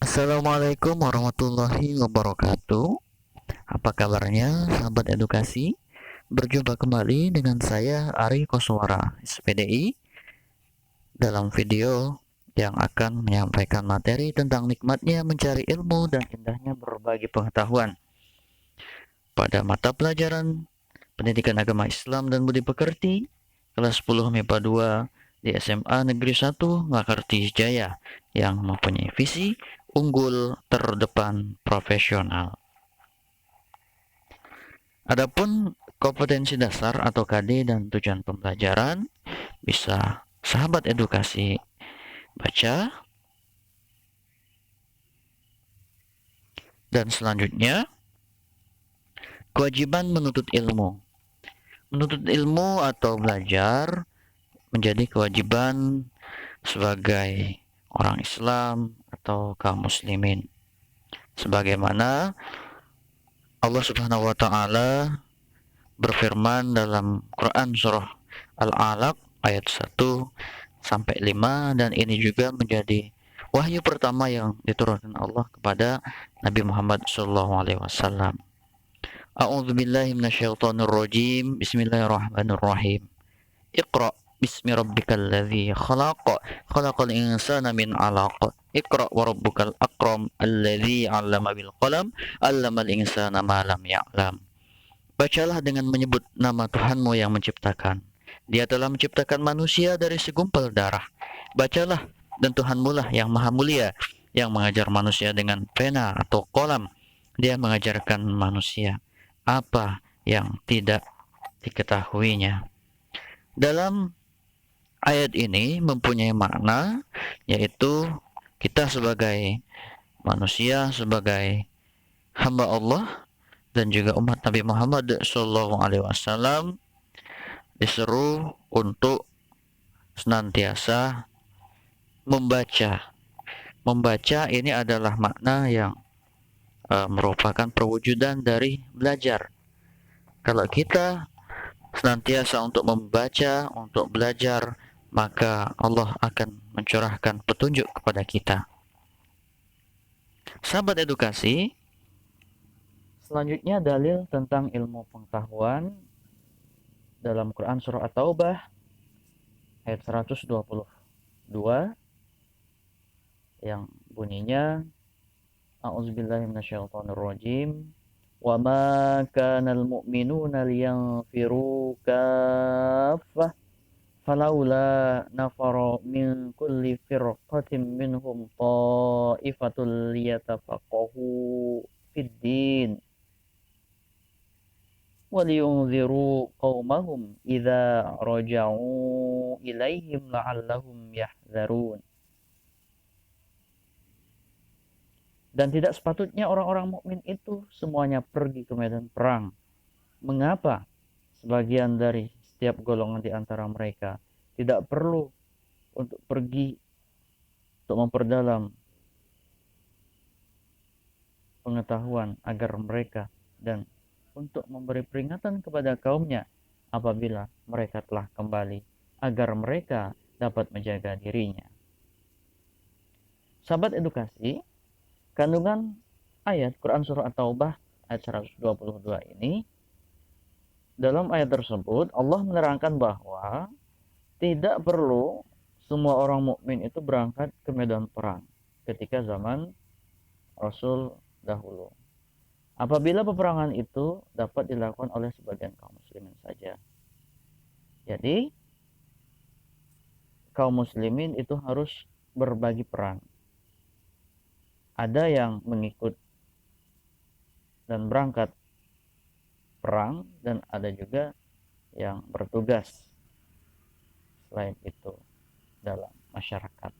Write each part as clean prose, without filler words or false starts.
Assalamualaikum warahmatullahi wabarakatuh. Apa kabarnya, sahabat edukasi? Berjumpa kembali dengan saya Ari Koswara, SPDI, dalam video yang akan menyampaikan materi tentang nikmatnya mencari ilmu dan indahnya berbagi pengetahuan pada mata pelajaran Pendidikan Agama Islam dan Budi Pekerti kelas 10 MIPA 2 di SMA Negeri 1 Makarti Jaya yang mempunyai visi unggul terdepan profesional. Adapun kompetensi dasar atau KD dan tujuan pembelajaran bisa sahabat edukasi baca, dan selanjutnya kewajiban menuntut ilmu. Menuntut ilmu atau belajar menjadi kewajiban sebagai orang Islam atau kaum muslimin. Sebagaimana Allah Subhanahu wa taala berfirman dalam Quran surah Al-Alaq ayat 1 sampai 5, dan ini juga menjadi wahyu pertama yang diturunkan Allah kepada Nabi Muhammad sallallahu alaihi wasallam. A'udzu billahi minasyaitonir rajim. Bismillahirrahmanirrahim. Iqra bismi rabbikal ladzi khalaq. Khalaqal insana min 'alaq. Iqra wa rabbukal akram alladzi 'allama bil qalam 'allamal insana ma lam ya'lam. Bacalah dengan menyebut nama Tuhanmu yang menciptakan. Dia telah menciptakan manusia dari segumpal darah. Bacalah, dan Tuhanmu lah yang maha mulia, yang mengajar manusia dengan pena atau kolam. Dia mengajarkan manusia apa yang tidak diketahuinya. Dalam ayat ini mempunyai makna, yaitu kita sebagai manusia, sebagai hamba Allah dan juga umat Nabi Muhammad Shallallahu Alaihi Wasallam diseru untuk senantiasa membaca. Membaca ini adalah makna yang merupakan perwujudan dari belajar. Kalau kita senantiasa untuk membaca, untuk belajar, maka Allah akan mencurahkan petunjuk kepada kita. Sahabat edukasi, selanjutnya dalil tentang ilmu pengetahuan dalam Quran surah At-Taubah ayat 122 yang bunyinya A'udzubillahi minasyaitonirrajim. Wa ma kanal mu'minuna liyanfiru kaffah falaula nafara min kulli firqatin minhum ta'ifatul liyatafaqahu fid din waliyunziru qaumahum idza raja'u ilaihim la'allahum yahzarun. Dan tidak sepatutnya orang-orang mukmin itu semuanya pergi ke medan perang. Mengapa sebagian dari setiap golongan di antara mereka tidak perlu untuk pergi untuk memperdalam pengetahuan agar mereka dan untuk memberi peringatan kepada kaumnya apabila mereka telah kembali, agar mereka dapat menjaga dirinya. Sahabat edukasi, kandungan ayat Quran surah At-Taubah ayat 122 ini, dalam ayat tersebut Allah menerangkan bahwa tidak perlu semua orang mukmin itu berangkat ke medan perang ketika zaman Rasul dahulu. Apabila peperangan itu dapat dilakukan oleh sebagian kaum muslimin saja. Jadi, kaum muslimin itu harus berbagi peran. Ada yang mengikut dan berangkat perang, dan ada juga yang bertugas selain itu dalam masyarakat.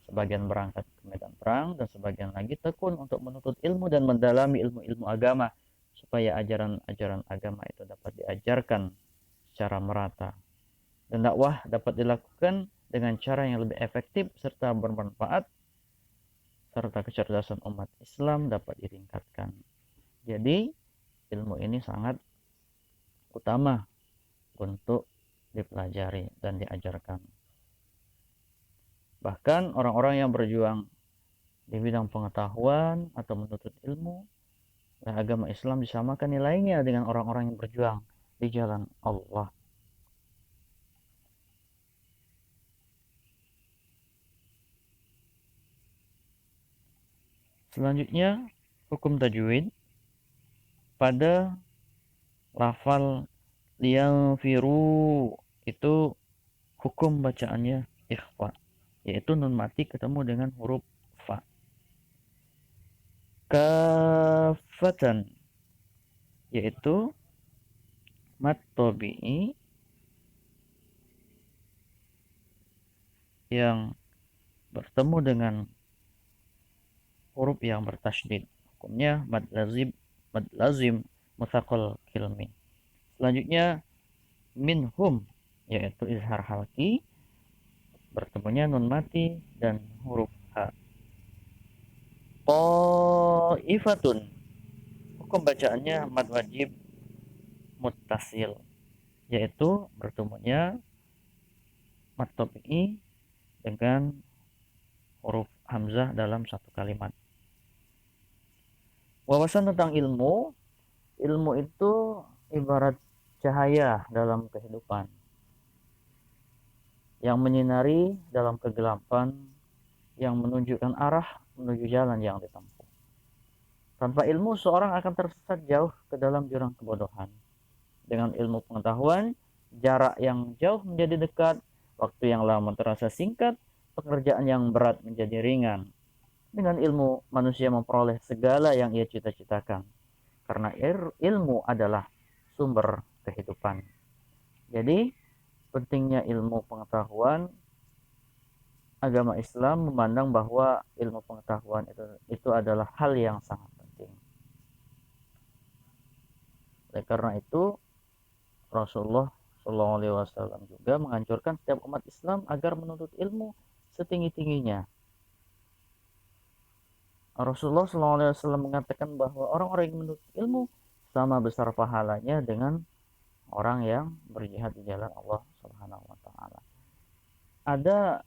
Sebagian berangkat ke medan perang dan sebagian lagi tekun untuk menuntut ilmu dan mendalami ilmu-ilmu agama supaya ajaran-ajaran agama itu dapat diajarkan secara merata dan dakwah dapat dilakukan dengan cara yang lebih efektif serta bermanfaat, serta kecerdasan umat Islam dapat ditingkatkan. Jadi ilmu ini sangat utama untuk dipelajari dan diajarkan. Bahkan orang-orang yang berjuang di bidang pengetahuan atau menuntut ilmu, nah, agama Islam disamakan nilainya dengan orang-orang yang berjuang di jalan Allah. Selanjutnya, hukum tajwid pada lafal liyanfiru itu hukum bacaannya ikhfa, yaitu nun mati ketemu dengan huruf fa. Kafatan yaitu mat tabi'i yang bertemu dengan huruf yang bertasydid. Hukumnya mad lazim mutsaqal kilmi. Selanjutnya minhum yaitu izhar halki bertemunya nun mati dan huruf ha. Qaifatun hukum bacaannya mad wajib muttasil yaitu bertemunya mad tabi'i dengan huruf hamzah dalam satu kalimat. Wawasan tentang ilmu, ilmu itu ibarat cahaya dalam kehidupan yang menyinari dalam kegelapan, yang menunjukkan arah menuju jalan yang ditempuh. Tanpa ilmu, seorang akan tersesat jauh ke dalam jurang kebodohan. Dengan ilmu pengetahuan, jarak yang jauh menjadi dekat, waktu yang lama terasa singkat, pekerjaan yang berat menjadi ringan. Dengan ilmu, manusia memperoleh segala yang ia cita-citakan. Karena ilmu adalah sumber kehidupan. Jadi, pentingnya ilmu pengetahuan, agama Islam memandang bahwa ilmu pengetahuan itu adalah hal yang sangat penting. Oleh karena itu, Rasulullah SAW juga menganjurkan setiap umat Islam agar menuntut ilmu setinggi-tingginya. Rasulullah SAW mengatakan bahwa orang-orang yang menuntut ilmu sama besar pahalanya dengan orang yang berjihad di jalan Allah Subhanahu wa taala. Ada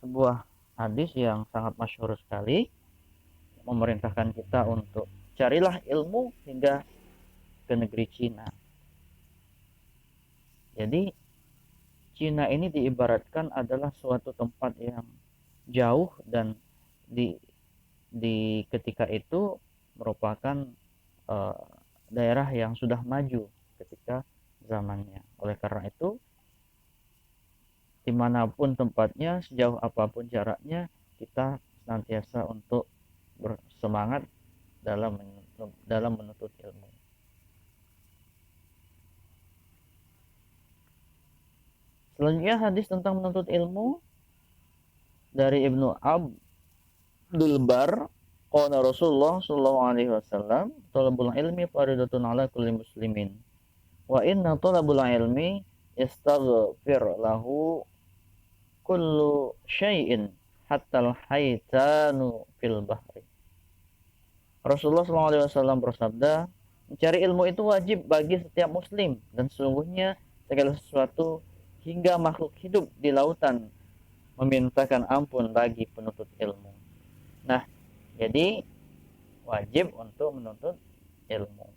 sebuah hadis yang sangat masyhur sekali memerintahkan kita untuk carilah ilmu hingga ke negeri Cina. Jadi Cina ini diibaratkan adalah suatu tempat yang jauh dan di ketika itu merupakan uh, daerah yang sudah maju ketika zamannya. Oleh karena itu, dimanapun tempatnya, sejauh apapun jaraknya, kita senantiasa untuk bersemangat dalam menuntut ilmu. Selanjutnya hadis tentang menuntut ilmu dari Ibnu Abdul Bar, qala Rasulullah sallallahu alaihi wasallam, talabul ilmi faridatun ala kulli muslimin. Wa inna talabul ilmi yastaghfir lahu kullu syai'in hatta al-haytanu fil bahri. Rasulullah sallallahu alaihi wasallam bersabda, mencari ilmu itu wajib bagi setiap muslim dan sesungguhnya segala sesuatu hingga makhluk hidup di lautan memintakan ampun bagi penuntut ilmu. Nah, jadi wajib untuk menuntut ilmu.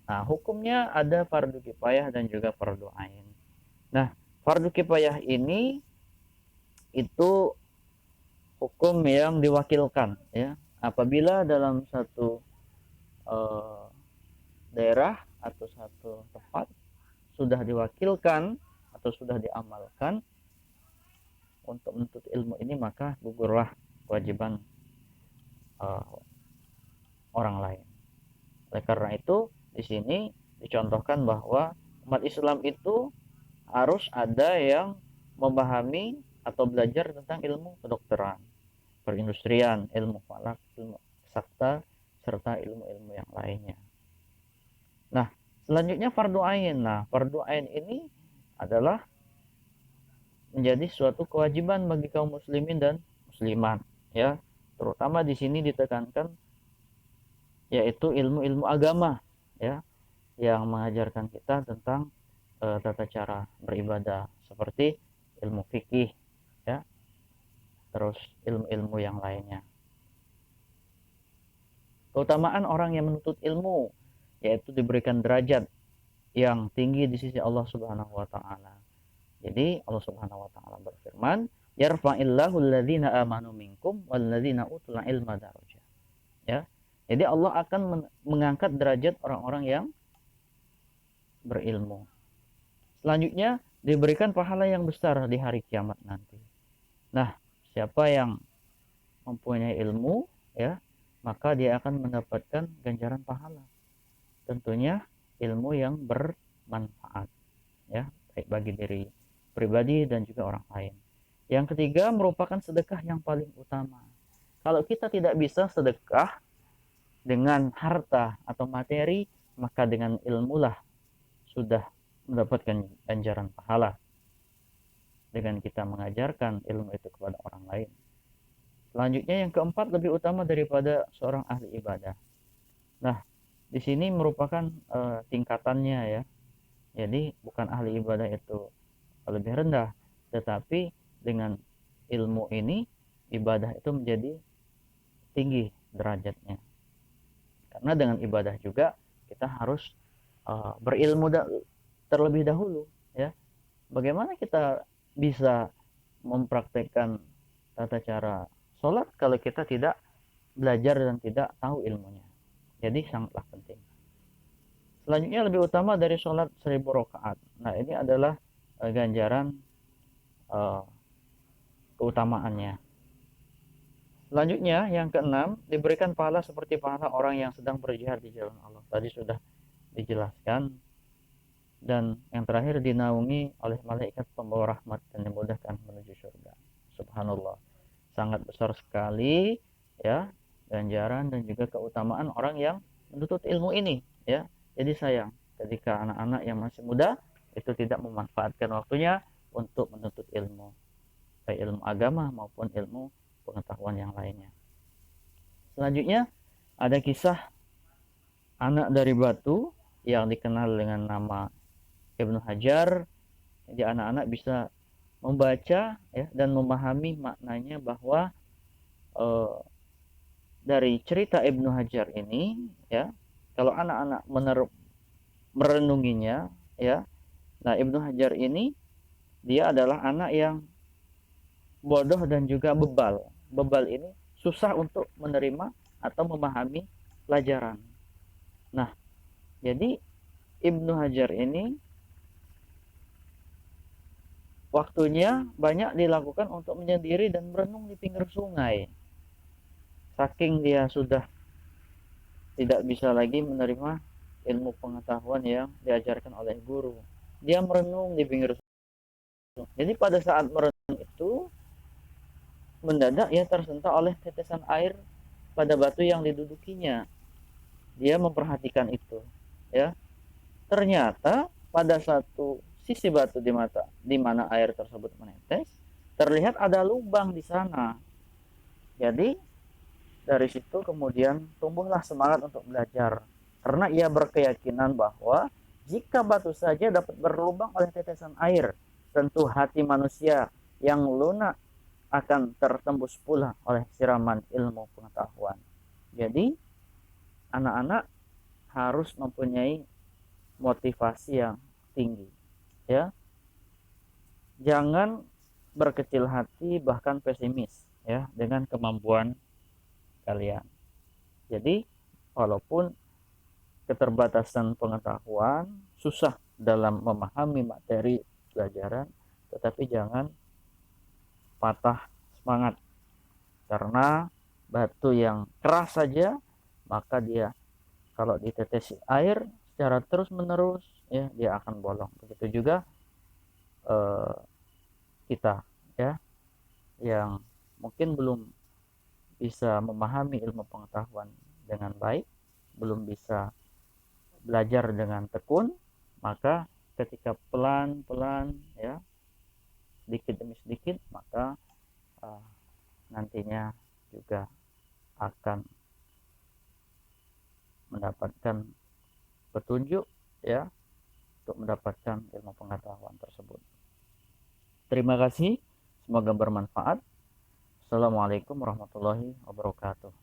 Nah, hukumnya ada fardu kifayah dan juga fardu ain. Nah, fardu kifayah ini itu hukum yang diwakilkan ya. Apabila dalam satu daerah atau satu tempat sudah diwakilkan atau sudah diamalkan untuk menuntut ilmu ini, maka gugurlah kewajiban orang lain. Oleh karena itu, di sini dicontohkan bahwa umat Islam itu harus ada yang memahami atau belajar tentang ilmu kedokteran, perindustrian, ilmu falak, ilmu eksakta, serta ilmu-ilmu yang lainnya. Nah, selanjutnya fardu ain. Nah, fardu ain ini adalah menjadi suatu kewajiban bagi kaum muslimin dan muslimat, ya. Terutama di sini ditekankan yaitu ilmu-ilmu agama, ya, yang mengajarkan kita tentang tata cara beribadah seperti ilmu fikih, ya, terus ilmu-ilmu yang lainnya. Keutamaan orang yang menuntut ilmu yaitu diberikan derajat yang tinggi di sisi Allah Subhanahu wa taala. Jadi Allah Subhanahu wa taala berfirman, "Yarfa'illahu alladhina amanu minkum walladzina utul ilma darajat." Ya. Jadi Allah akan mengangkat derajat orang-orang yang berilmu. Selanjutnya diberikan pahala yang besar di hari kiamat nanti. Nah, siapa yang mempunyai ilmu ya, maka dia akan mendapatkan ganjaran pahala. Tentunya ilmu yang bermanfaat ya, baik bagi diri pribadi dan juga orang lain. Yang ketiga merupakan sedekah yang paling utama. Kalau kita tidak bisa sedekah dengan harta atau materi, maka dengan ilmulah sudah mendapatkan ganjaran pahala dengan kita mengajarkan ilmu itu kepada orang lain. Selanjutnya yang keempat lebih utama daripada seorang ahli ibadah. Nah, di sini merupakan tingkatannya ya. Jadi bukan ahli ibadah itu lebih rendah, tetapi dengan ilmu ini ibadah itu menjadi tinggi derajatnya. Karena dengan ibadah juga kita harus berilmu terlebih dahulu ya. Bagaimana kita bisa mempraktekkan tata cara sholat kalau kita tidak belajar dan tidak tahu ilmunya. Jadi sangatlah penting. Selanjutnya lebih utama dari sholat 1000 rakaat. Nah ini adalah ganjaran keutamaannya. Selanjutnya yang keenam diberikan pahala seperti pahala orang yang sedang berjihad di jalan Allah. Tadi sudah dijelaskan. Dan yang terakhir dinaungi oleh malaikat pembawa rahmat dan dimudahkan menuju surga. Subhanallah. Sangat besar sekali ya ganjaran dan juga keutamaan orang yang menuntut ilmu ini ya. Jadi sayang ketika anak-anak yang masih muda itu tidak memanfaatkan waktunya untuk menuntut ilmu, baik ilmu agama maupun ilmu pengetahuan yang lainnya. Selanjutnya ada kisah anak dari batu yang dikenal dengan nama Ibnu Hajar. Jadi anak-anak bisa membaca ya dan memahami maknanya bahwa dari cerita Ibnu Hajar ini ya, kalau anak-anak merenunginya ya. Nah, Ibnu Hajar ini dia adalah anak yang bodoh dan juga bebal. Bebal ini susah untuk menerima atau memahami pelajaran. Nah, jadi Ibnu Hajar ini waktunya banyak dilakukan untuk menyendiri dan merenung di pinggir sungai. Saking dia sudah tidak bisa lagi menerima ilmu pengetahuan yang diajarkan oleh guru. Dia merenung di pinggir sungai. Jadi pada saat merenung itu mendadak ia tersentak oleh tetesan air pada batu yang didudukinya. Dia memperhatikan itu, ya. Ternyata pada satu sisi batu di mana air tersebut menetes, terlihat ada lubang di sana. Jadi dari situ kemudian tumbuhlah semangat untuk belajar. Karena ia berkeyakinan bahwa jika batu saja dapat berlubang oleh tetesan air, tentu hati manusia yang lunak akan tertembus pula oleh siraman ilmu pengetahuan. Jadi anak-anak harus mempunyai motivasi yang tinggi ya. Jangan berkecil hati bahkan pesimis ya dengan kemampuan kalian. Jadi walaupun keterbatasan pengetahuan, susah dalam memahami materi pelajaran, tetapi jangan patah semangat. Karena batu yang keras saja maka dia kalau ditetesi air secara terus menerus ya dia akan bolong. Begitu juga kita ya yang mungkin belum bisa memahami ilmu pengetahuan dengan baik, belum bisa belajar dengan tekun, maka ketika pelan-pelan ya sedikit demi sedikit maka nantinya juga akan mendapatkan petunjuk ya untuk mendapatkan ilmu pengetahuan tersebut. Terima kasih, semoga bermanfaat. Assalamualaikum warahmatullahi wabarakatuh.